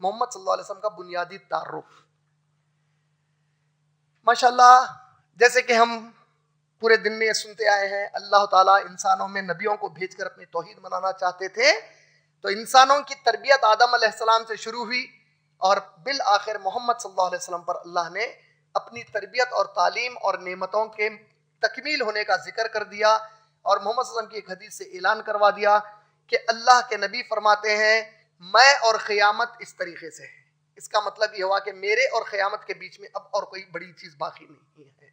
محمد صلی اللہ علیہ وسلم کا بنیادی تعارف۔ ماشاءاللہ جیسے کہ ہم پورے دن میں یہ سنتے آئے ہیں، اللہ تعالیٰ انسانوں میں نبیوں کو بھیج کر اپنی توحید منانا چاہتے تھے، تو انسانوں کی تربیت آدم علیہ السلام سے شروع ہوئی اور بالآخر محمد صلی اللہ علیہ وسلم پر اللہ نے اپنی تربیت اور تعلیم اور نعمتوں کے تکمیل ہونے کا ذکر کر دیا، اور محمد صلی اللہ علیہ وسلم کی ایک حدیث سے اعلان کروا دیا کہ اللہ کے نبی فرماتے ہیں میں اور قیامت اس طریقے سے ہے۔ اس کا مطلب یہ ہوا کہ میرے اور قیامت کے بیچ میں اب اور کوئی بڑی چیز باقی نہیں ہے،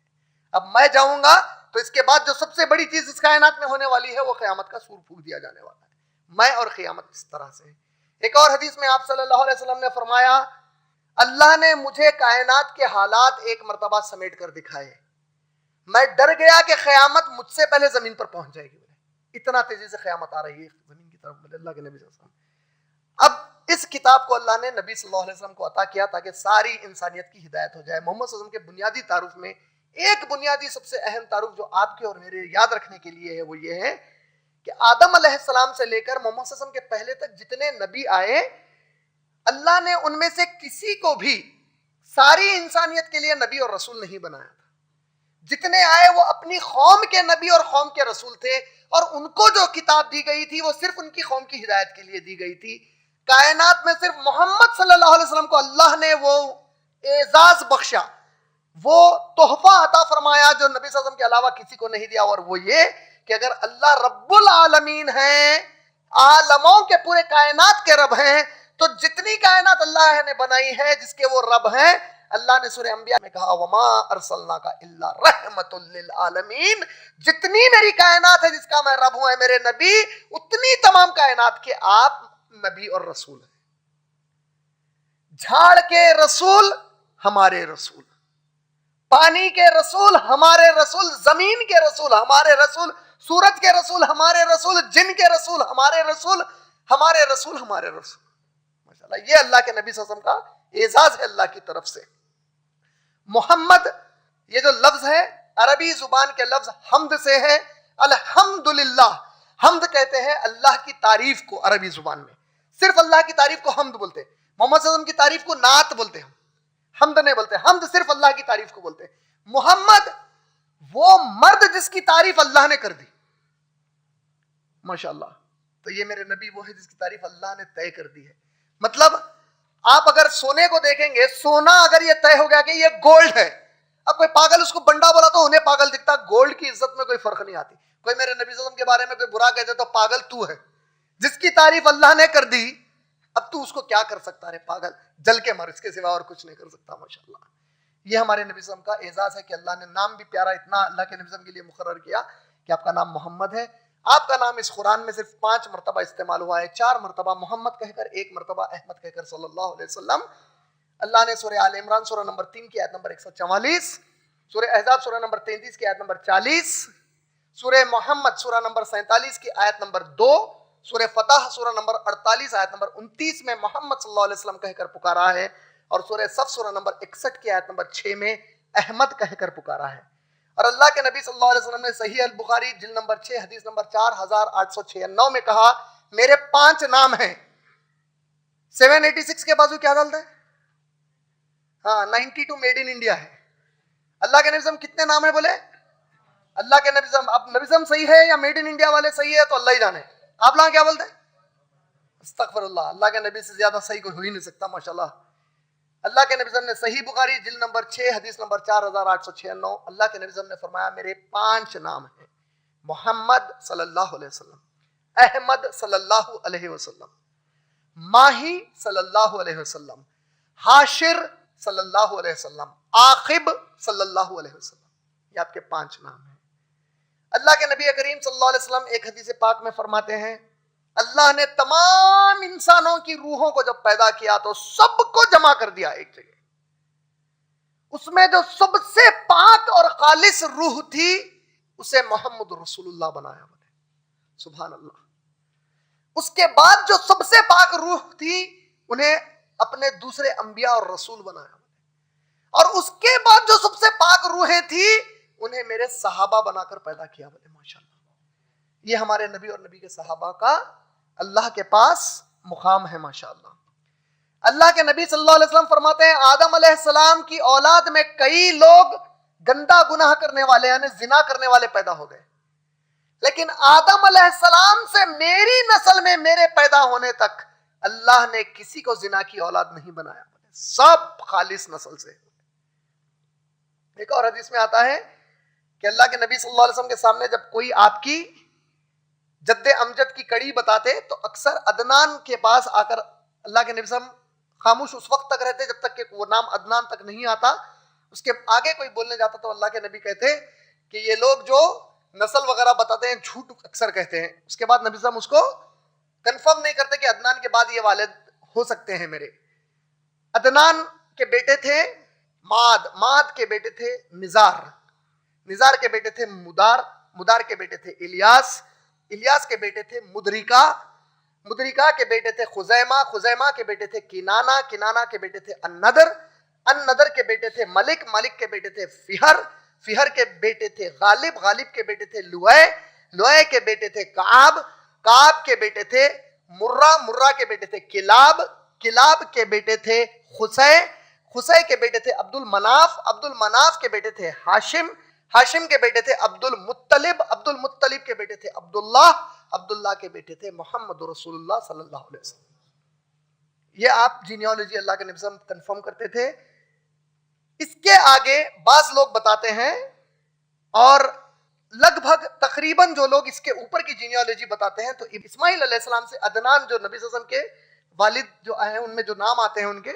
اب میں جاؤں گا تو اس کے بعد جو سب سے بڑی چیز اس کائنات میں ہونے والی ہے وہ قیامت کا سور پھونک دیا جانے والا ہے۔ میں اور قیامت اس طرح سے ہے۔ ایک اور حدیث میں آپ صلی اللہ علیہ وسلم نے فرمایا اللہ نے مجھے کائنات کے حالات ایک مرتبہ سمیٹ کر دکھائے، میں ڈر گیا کہ قیامت مجھ سے پہلے زمین پر پہنچ جائے گی، اتنا تیزی سے قیامت آ رہی ہے زمین کی طرف۔ اللہ کے نبی صلی اللہ علیہ وسلم اب اس کتاب کو اللہ نے نبی صلی اللہ علیہ وسلم کو عطا کیا تاکہ ساری انسانیت کی ہدایت ہو جائے۔ محمد صلی اللہ علیہ وسلم کے بنیادی تعارف میں ایک بنیادی سب سے اہم تعارف جو آپ کے اور میرے یاد رکھنے کے لیے ہے وہ یہ ہے کہ آدم علیہ السلام سے لے کر محمد صلی اللہ علیہ وسلم کے پہلے تک جتنے نبی آئے، اللہ نے ان میں سے کسی کو بھی ساری انسانیت کے لیے نبی اور رسول نہیں بنایا تھا۔ جتنے آئے وہ اپنی قوم کے نبی اور قوم کے رسول تھے، اور ان کو جو کتاب دی گئی تھی وہ صرف ان کی قوم کی ہدایت کے لیے دی گئی تھی۔ کائنات میں صرف محمد صلی اللہ علیہ وسلم کو اللہ نے وہ اعزاز بخشا، وہ تحفہ عطا فرمایا جو نبی صلی اللہ علیہ وسلم کے علاوہ کسی کو نہیں دیا، اور وہ یہ کہ اگر اللہ رب العالمین ہیں، عالموں کے پورے کائنات کے رب ہیں، تو جتنی کائنات اللہ نے بنائی ہے جس کے وہ رب ہیں، اللہ نے سورہ انبیاء میں کہا وما ارسلناک الا رحمت للعالمین، جتنی میری کائنات ہے جس کا میں رب ہوں ہے میرے نبی، اتنی تمام کائنات کے آپ نبی اور رسول ہیں۔ جھاڑ کے رسول ہمارے رسول، پانی کے رسول ہمارے رسول، زمین کے رسول ہمارے رسول، سورج کے رسول ہمارے رسول، جن کے رسول ہمارے رسول، ہمارے رسول ہمارے رسول۔ ماشاءاللہ یہ اللہ کے نبی صلی اللہ علیہ وسلم کا اعزاز ہے اللہ کی طرف سے۔ محمد یہ جو لفظ ہے عربی زبان کے لفظ حمد سے ہے، الحمدللہ، حمد کہتے ہیں اللہ کی تعریف کو عربی زبان میں، صرف اللہ کی تعریف کو حمد بولتے ہیں۔ محمد صلی اللہ علیہ وسلم کی تعریف کو نعت بولتے ہیں، حمد نہیں بولتے، حمد صرف اللہ کی تعریف کو بولتے ہیں۔ محمد وہ مرد جس کی تعریف اللہ نے کر دی، ماشاءاللہ، تو یہ میرے نبی وہ ہے جس کی تعریف اللہ نے طے کر دی ہے۔ مطلب آپ اگر سونے کو دیکھیں گے، سونا اگر یہ طے ہو گیا کہ یہ گولڈ ہے، اب کوئی پاگل اس کو بنڈا بولا تو انہیں پاگل دکھتا، گولڈ کی عزت میں کوئی فرق نہیں آتی۔ کوئی میرے نبی صلی اللہ علیہ وسلم کے بارے میں کوئی برا کہتے تو پاگل تو ہے، جس کی تعریف اللہ نے کر دی اب تو اس کو کیا کر سکتا ہے؟ پاگل جل کے مر، اس کے سوا اور کچھ نہیں کر سکتا۔ ماشاءاللہ یہ ہمارے نبی صلی اللہ علیہ وسلم کا اعزاز ہے کہ اللہ نے نام بھی پیارا اتنا اللہ کے نبی صلی اللہ علیہ وسلم کے لیے مقرر کیا کہ آپ کا نام محمد ہے۔ آپ کا نام اس قرآن میں صرف 5 مرتبہ استعمال ہوا ہے، 4 مرتبہ محمد کہہ کر، 1 مرتبہ احمد کہہ کر صلی اللہ علیہ وسلم۔ اللہ نے سورہ آل عمران سورہ نمبر 3 کی آیت نمبر 144، سورہ احزاب سورہ نمبر 33 کی آیت نمبر 40، سورہ محمد سورہ نمبر 47 کی آیت نمبر 2، سورہ فتح سورہ نمبر 48 آیت نمبر 29 میں محمد صلی اللہ علیہ وسلم کہہ کر پکارا ہے، اور سورہ صف سورہ نمبر 61 کی آیت نمبر 6 میں احمد کہہ کر پکارا ہے۔ اور اللہ کے نبی صلی اللہ علیہ وسلم نے صحیح البخاری جلد نمبر 6 حدیث نمبر 4896 میں کہا میرے 5 نام ہیں۔ 786 کے بازو کیا ڈالتا ہے؟ ہاں 92 میڈ ان انڈیا ہے۔ اللہ کے نبی صلی اللہ علیہ وسلم کتنے نام ہیں بولے؟ اللہ کے نبی صلی اللہ علیہ وسلم، اب نبی صلی اللہ علیہ وسلم صحیح ہے یا میڈ ان انڈیا والے صحیح ہے تو اللہ ہی جانے۔ آپ لوگ کیا بولتے ہیں؟ استغفر اللہ، اللہ کے نبی سے زیادہ صحیح کوئی ہو ہی نہیں سکتا ماشاءاللہ۔ اللہ کے نبی صلی اللہ علیہ وسلم نے صحیح بخاری جلد نمبر 6 حدیث نمبر 4896 اللہ کے نبی صلی اللہ علیہ وسلم نے فرمایا میرے 5 نام ہیں، محمد صلی اللہ علیہ وسلم، احمد صلی اللہ علیہ وسلم، ماہی صلی اللہ علیہ وسلم، حاشر صلی اللہ علیہ وسلم، عاقب صلی اللہ علیہ وسلم۔ یہ آپ کے 5 نام ہیں۔ اللہ کے نبی کریم صلی اللہ علیہ وسلم ایک حدیث پاک میں فرماتے ہیں اللہ نے تمام انسانوں کی روحوں کو جب پیدا کیا تو سب کو جمع کر دیا ایک جگہ، اس میں جو سب سے پاک اور خالص روح تھی اسے محمد رسول اللہ بنایا۔ سبحان اللہ۔ اس کے بعد جو سب سے پاک روح تھی انہیں اپنے دوسرے انبیاء اور رسول بنایا، اور اس کے بعد جو سب سے پاک روحیں تھی انہیں میرے صحابہ بنا کر پیدا کیا۔ بولے ماشاءاللہ، یہ ہمارے نبی اور نبی کے صحابہ کا اللہ کے پاس مقام ہے ماشاءاللہ۔ اللہ کے نبی صلی اللہ علیہ وسلم فرماتے ہیں آدم علیہ السلام کی اولاد میں کئی لوگ گندا گناہ کرنے والے یعنی زنا کرنے والے پیدا ہو گئے، لیکن آدم علیہ السلام سے میری نسل میں میرے پیدا ہونے تک اللہ نے کسی کو زنا کی اولاد نہیں بنایا، سب خالص نسل سے۔ ایک اور حدیث میں آتا ہے کہ اللہ کے نبی صلی اللہ علیہ وسلم کے سامنے جب کوئی آپ کی جد امجد کی کڑی بتاتے تو اکثر عدنان کے پاس آ کر اللہ کے نبی صلی اللہ علیہ وسلم خاموش اس وقت تک رہتے جب تک کہ وہ نام عدنان تک نہیں آتا، اس کے آگے کوئی بولنے جاتا تو اللہ کے نبی کہتے کہ یہ لوگ جو نسل وغیرہ بتاتے ہیں جھوٹ اکثر کہتے ہیں۔ اس کے بعد نبی صلی اللہ علیہ وسلم اس کو کنفرم نہیں کرتے کہ عدنان کے بعد یہ والد ہو سکتے ہیں میرے۔ عدنان کے بیٹے تھے ماد، ماد کے بیٹے تھے نزار، نزار کے بیٹے تھے مدار، مدار کے بیٹے تھے الیاس، الیاس کے بیٹے تھے مدرکا، مدرکا کے بیٹے تھے خزیمہ، خزیمہ کے بیٹے تھے کنانا، کنانا کے بیٹے تھے النضر، النضر کے بیٹے تھے ملک، ملک کے بیٹے تھے فہر، فہر کے بیٹے تھے غالب، غالب کے بیٹے تھے لوئے، لوئے کے بیٹے تھے کعب، کعب کے بیٹے تھے مرہ، مرہ کے بیٹے تھے کلاب، کلاب کے بیٹے تھے خسے، خسے کے بیٹے تھے عبد المناف، عبد المناف کے بیٹے تھے ہاشم، ہاشم کے بیٹے تھے عبد المطلب، عبد المطلب کے بیٹے تھے عبداللہ، عبداللہ کے بیٹے تھے محمد رسول اللہ صلی اللہ علیہ وسلم۔ یہ آپ جینیالوجی اللہ کے نبی صلی اللہ علیہ وسلم کنفرم کرتے تھے۔ اس کے آگے بعض لوگ بتاتے ہیں اور لگ بھگ تقریباً جو لوگ اس کے اوپر کی جینیالوجی بتاتے ہیں تو اسماعیل علیہ السلام سے عدنان جو نبی صلی اللہ علیہ وسلم کے والد جو آئے ہیں ان میں جو نام آتے ہیں ان کے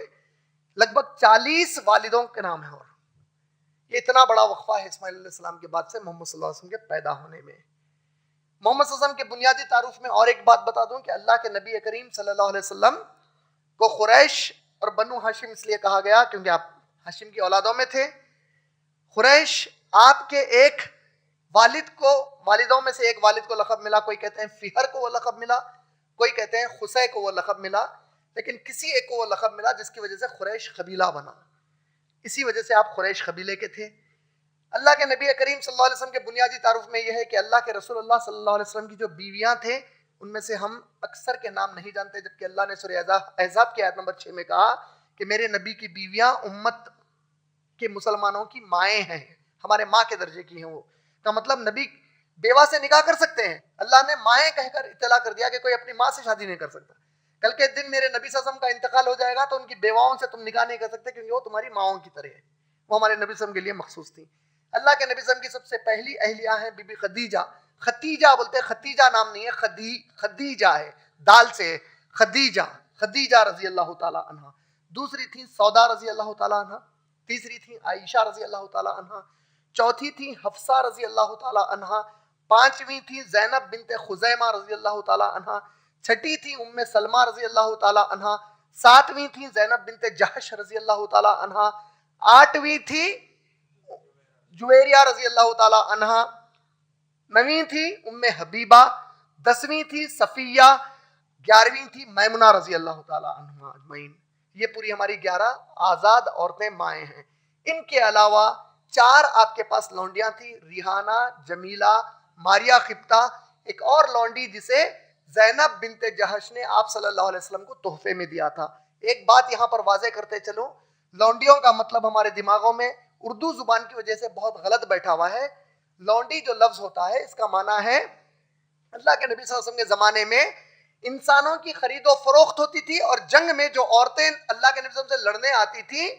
لگ بھگ 40 والدوں کے نام ہیں، اور یہ اتنا بڑا وقفہ ہے اسماعیل علیہ السلام کے بعد سے محمد صلی اللہ علیہ وسلم کے پیدا ہونے میں۔ محمد صلی اللہ علیہ وسلم کے بنیادی تعارف میں اور ایک بات بتا دوں کہ اللہ کے نبی کریم صلی اللہ علیہ وسلم کو قریش اور بنو ہاشم اس لیے کہا گیا کیونکہ آپ ہاشم کی اولادوں میں تھے۔ قریش آپ کے ایک والد کو، والدوں میں سے ایک والد کو لقب ملا، کوئی کہتے ہیں فہر کو وہ لقب ملا، کوئی کہتے ہیں خسے کو وہ لقب ملا، لیکن کسی ایک کو وہ لقب ملا جس کی وجہ سے قریش قبیلہ بنا، اسی وجہ سے آپ قریش قبیلے کے تھے۔ اللہ کے نبی کریم صلی اللہ علیہ وسلم کے بنیادی تعارف میں یہ ہے کہ اللہ کے رسول اللہ صلی اللہ علیہ وسلم کی جو بیویاں تھے ان میں سے ہم اکثر کے نام نہیں جانتے، جبکہ اللہ نے سورہ احزاب کی آیت نمبر 6 میں کہا کہ میرے نبی کی بیویاں امت کے مسلمانوں کی مائیں ہیں، ہمارے ماں کے درجے کی ہیں۔ وہ کا مطلب نبی بیوہ سے نکاح کر سکتے ہیں، اللہ نے مائیں کہہ کر اطلاع کر دیا کہ کوئی اپنی ماں سے شادی نہیں کر سکتا۔ کل کے دن میرے نبی صلی اللہ علیہ وسلم کا انتقال ہو جائے گا تو ان کی بیواؤں سے تم نکاح نہیں کر سکتے کیونکہ وہ تمہاری ماؤں کی طرح ہے، وہ ہمارے نبی صلی اللہ علیہ وسلم کے لیے مخصوص تھی۔ اللہ کے نبی صلی اللہ علیہ وسلم کی سب سے پہلی اہلیہ ہیں بی بی خدیجہ، خدیجہ بولتے ہیں، ختیجہ نام نہیں ہے، خدیجہ ہے، دال سے ہے، خدیجہ، خدیجہ رضی اللہ تعالی عنہ۔ دوسری تھی سودا رضی اللہ تعالی عنہ، تیسری تھی عائشہ رضی اللہ تعالی عنہ، چوتھی تھی حفصہ رضی اللہ تعالی عنہ، پانچویں تھی زینب بنت خزیمہ رضی اللہ تعالی عنہ، چھٹی تھی ام سلمہ رضی اللہ تعالی عنہ، ساتویں تھی زینب بنت جہش رضی اللہ تعالی عنہ، آٹھویں تھی جویریہ رضی اللہ تعالی عنہ، نویں تھی ام حبیبہ، دسویں تھی صفیہ، گیارہویں تھی میمنہ رضی اللہ تعالی عنہ اجمعین۔ یہ پوری ہماری 11 آزاد عورتیں مائیں ہیں۔ ان کے علاوہ 4 آپ کے پاس لونڈیاں تھی، ریحانہ، جمیلہ، ماریا خبتہ، ایک اور لونڈی جسے زینب بنت جہش نے آپ صلی اللہ علیہ وسلم کو تحفے میں دیا تھا۔ ایک بات یہاں پر واضح کرتے چلوں، لونڈیوں کا مطلب ہمارے دماغوں میں اردو زبان کی وجہ سے بہت غلط بیٹھا ہوا ہے۔ لونڈی جو لفظ ہوتا ہے اس کا معنی ہے، اللہ کے نبی صلی اللہ علیہ وسلم کے زمانے میں انسانوں کی خرید و فروخت ہوتی تھی اور جنگ میں جو عورتیں اللہ کے نبی صلی اللہ علیہ وسلم سے لڑنے آتی تھی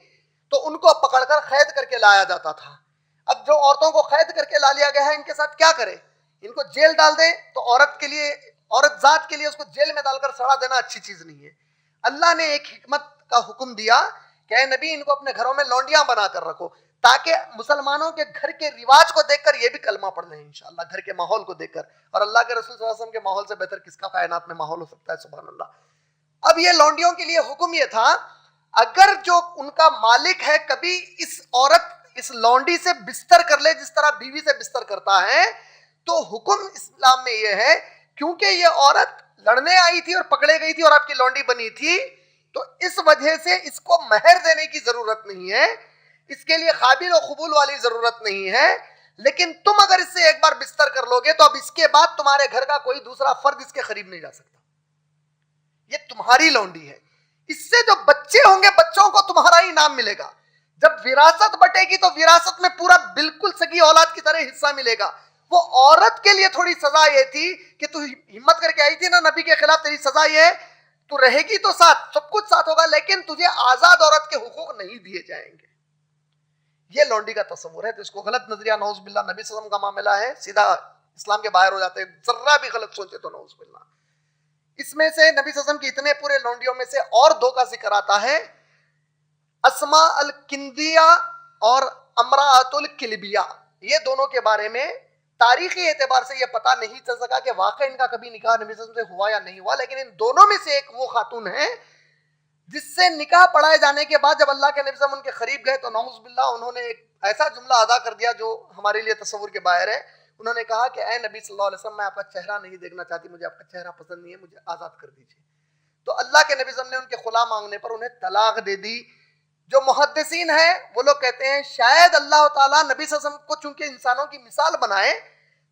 تو ان کو پکڑ کر قید کر کے لایا جاتا تھا۔ اب جو عورتوں کو قید کر کے لا لیا گیا ہے ان کے ساتھ کیا کرے؟ ان کو جیل ڈال دیں تو عورت کے لیے، عورت ذات کے لیے اس کو جیل میں ڈال کر سڑا دینا اچھی چیز نہیں ہے۔ اللہ نے ایک حکمت کا حکم دیا کہ اے نبی ان کو اپنے گھروں میں لونڈیاں بنا کر رکھو تاکہ مسلمانوں کے گھر کے رواج کو دیکھ کر یہ بھی کلمہ پڑھ لیں انشاءاللہ، گھر کے ماحول کو دیکھ کر۔ اور اللہ کے رسول صلی اللہ علیہ وسلم کے ماحول سے بہتر کس کا کائنات میں ماحول ہو سکتا ہے، سبحان اللہ۔ اب یہ لونڈیوں کے لیے حکم یہ تھا اگر جو ان کا مالک ہے کبھی اس عورت اس لونڈی سے بستر کر لے جس طرح بیوی سے بستر کرتا ہے تو حکم اسلام میں یہ ہے کیونکہ یہ عورت لڑنے آئی تھی اور پکڑے گئی تھی اور آپ کی لونڈی بنی تھی تو اس وجہ سے اس کو مہر دینے کی ضرورت نہیں ہے، اس کے لیے قابل و قبول والی ضرورت نہیں ہے، لیکن تم اگر اس سے ایک بار بستر کر لو گے تو اب اس کے بعد تمہارے گھر کا کوئی دوسرا فرد اس کے قریب نہیں جا سکتا، یہ تمہاری لونڈی ہے۔ اس سے جو بچے ہوں گے بچوں کو تمہارا ہی نام ملے گا. جب وراثت بٹے گی تو وراثت میں پورا بالکل سگی اولاد کی طرح حصہ ملے گا. وہ عورت کے لیے تھوڑی سزا یہ تھی کہ تو ہمت کر کے آئی تھی نا نبی کے خلاف, تیری سزا یہ ہے تو رہے گی تو ساتھ, سب کچھ ساتھ ہوگا, لیکن تجھے آزاد عورت کے حقوق نہیں دیے جائیں گے. یہ لونڈی کا تصور ہے. تو اس کو غلط نظریہ نعوذ باللہ نبی صلی اللہ علیہ وسلم کا معاملہ ہے, سیدھا اسلام کے باہر ہو جاتے ہیں, ذرہ بھی غلط سوچے تو نعوذ باللہ. اس میں سے نبی صلی اللہ علیہ وسلم کی اتنے پورے لونڈیوں میں سے اور دو کا ذکر آتا ہے, اسما الکندیہ اور امراۃ الکلبیہ. یہ دونوں کے بارے میں تاریخی اعتبار سے یہ پتہ نہیں چل سکا کہ واقع ان کا کبھی نکاح نبی صلی اللہ علیہ وسلم سے ہوا یا نہیں ہوا, لیکن ان دونوں میں سے ایک وہ خاتون ہے جس سے نکاح پڑھائے جانے کے بعد جب اللہ کے نبی صلی اللہ علیہ وسلم ان کے قریب گئے تو نعوذ باللہ انہوں نے ایک ایسا جملہ ادا کر دیا جو ہمارے لیے تصور کے باہر ہے. انہوں نے کہا کہ اے نبی صلی اللہ علیہ وسلم, میں آپ کا چہرہ نہیں دیکھنا چاہتی, مجھے آپ کا چہرہ پسند نہیں ہے, مجھے آزاد کر دیجیے. تو اللہ کے نبی صلی اللہ علیہ وسلم نے ان کے خلا مانگنے پر انہیں طلاق دے دی. جو محدثین ہیں وہ لوگ کہتے ہیں شاید اللہ تعالیٰ نبی صلی اللہ علیہ وسلم کو چونکہ انسانوں کی مثال بنائے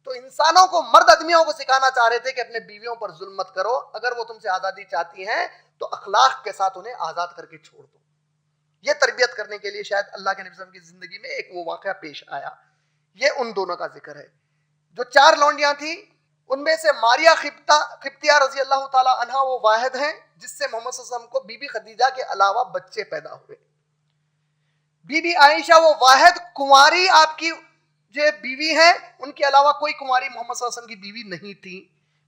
تو انسانوں کو, مرد آدمیوں کو سکھانا چاہ رہے تھے کہ اپنے بیویوں پر ظلم مت کرو, اگر وہ تم سے آزادی چاہتی ہیں تو اخلاق کے ساتھ انہیں آزاد کر کے چھوڑ دو. یہ تربیت کرنے کے لیے شاید اللہ کے نبی صلی اللہ علیہ وسلم کی زندگی میں ایک وہ واقعہ پیش آیا. یہ ان دونوں کا ذکر ہے. جو چار لونڈیاں تھیں ان میں سے ماریا قبطیہ رضی اللہ تعالی عنہا وہ واحد ہیں جس سے محمد صلی اللہ علیہ وسلم کو بی بی خدیجہ کے علاوہ بچے پیدا ہوئے. بی بی عائشہ وہ واحد کنواری آپ کی جو بیوی ہیں, ان کے علاوہ کوئی کنواری محمد صلی اللہ علیہ وسلم کی بیوی نہیں تھی.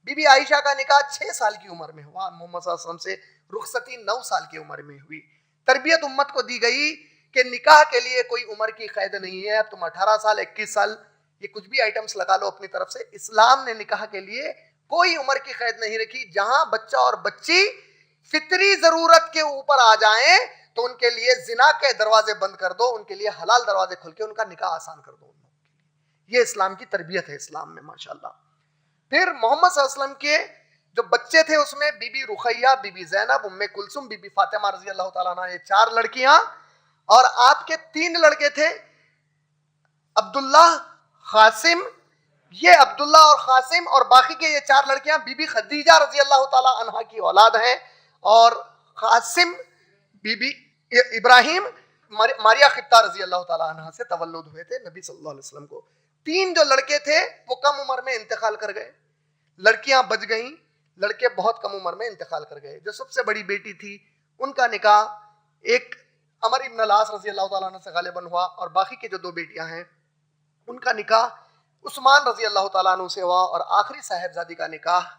بی بی عائشہ کا نکاح 6 سال کی عمر میں ہوا, محمد صلی اللہ علیہ وسلم سے رخصتی 9 سال کی عمر میں ہوئی. تربیت امت کو دی گئی کہ نکاح کے لیے کوئی عمر کی قید نہیں ہے, تم 18 سال 21 سال یہ کچھ بھی آئٹمس لگا لو اپنی طرف سے. اسلام نے نکاح کے لیے کوئی عمر کی قید نہیں رکھی. جہاں بچہ اور بچی فطری ضرورت کے اوپر آ جائیں تو ان کے لیے زنا کے دروازے بند کر دو, ان کے لیے حلال دروازے کھول کے ان کا نکاح آسان کر دو. یہ اسلام کی تربیت ہے اسلام میں ماشاءاللہ. پھر محمد صلی اللہ علیہ وسلم کے جو بچے تھے اس میں Bibi Ruqayya, Bibi Zainab, Umm Kulthum, be be Fatima رضی اللہ تعالیٰ عنہ, یہ 4 لڑکیاں, اور آپ کے 3 لڑکے تھے عبداللہ, قاسم, یہ عبداللہ اور قاسم, اور باقی کے یہ 4 لڑکیاں بی بی خدیجہ رضی اللہ تعالیٰ عنہ کی اولاد ہیں, اور قاسم بی بی ابراہیم ماریا قبطیہ رضی اللہ تعالیٰ عنہ سے تولد ہوئے تھے نبی صلی اللہ علیہ وسلم کو. 3 جو لڑکے تھے وہ کم عمر میں انتقال کر گئے, لڑکیاں بچ گئیں, لڑکے بہت کم عمر میں انتقال کر گئے. جو سب سے بڑی بیٹی تھی ان کا نکاح ایک عمر ابن العاص رضی اللہ تعالیٰ عنہ سے غالباً ہوا, اور باقی کے جو 2 بیٹیاں ہیں ان کا نکاح عثمان رضی اللہ تعالیٰ عنہ سے ہوا, اور آخری صاحبزادی کا نکاح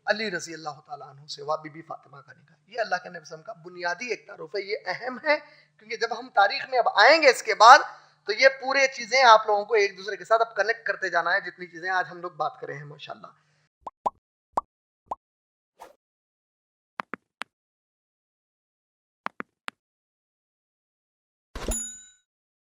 علی رضی اللہ تعالیٰ عنہ سے ہوا, بی بی فاطمہ کا نکاح. یہ اللہ کے نبی صلی اللہ علیہ وسلم کا بنیادی ایک تعارف ہے. یہ اہم ہے کیونکہ جب ہم تاریخ میں اب آئیں گے اس کے بعد تو یہ پورے چیزیں آپ لوگوں کو ایک دوسرے کے ساتھ اب کنیکٹ کرتے جانا ہے, جتنی چیزیں آج ہم لوگ بات کریں ہیں ماشاءاللہ.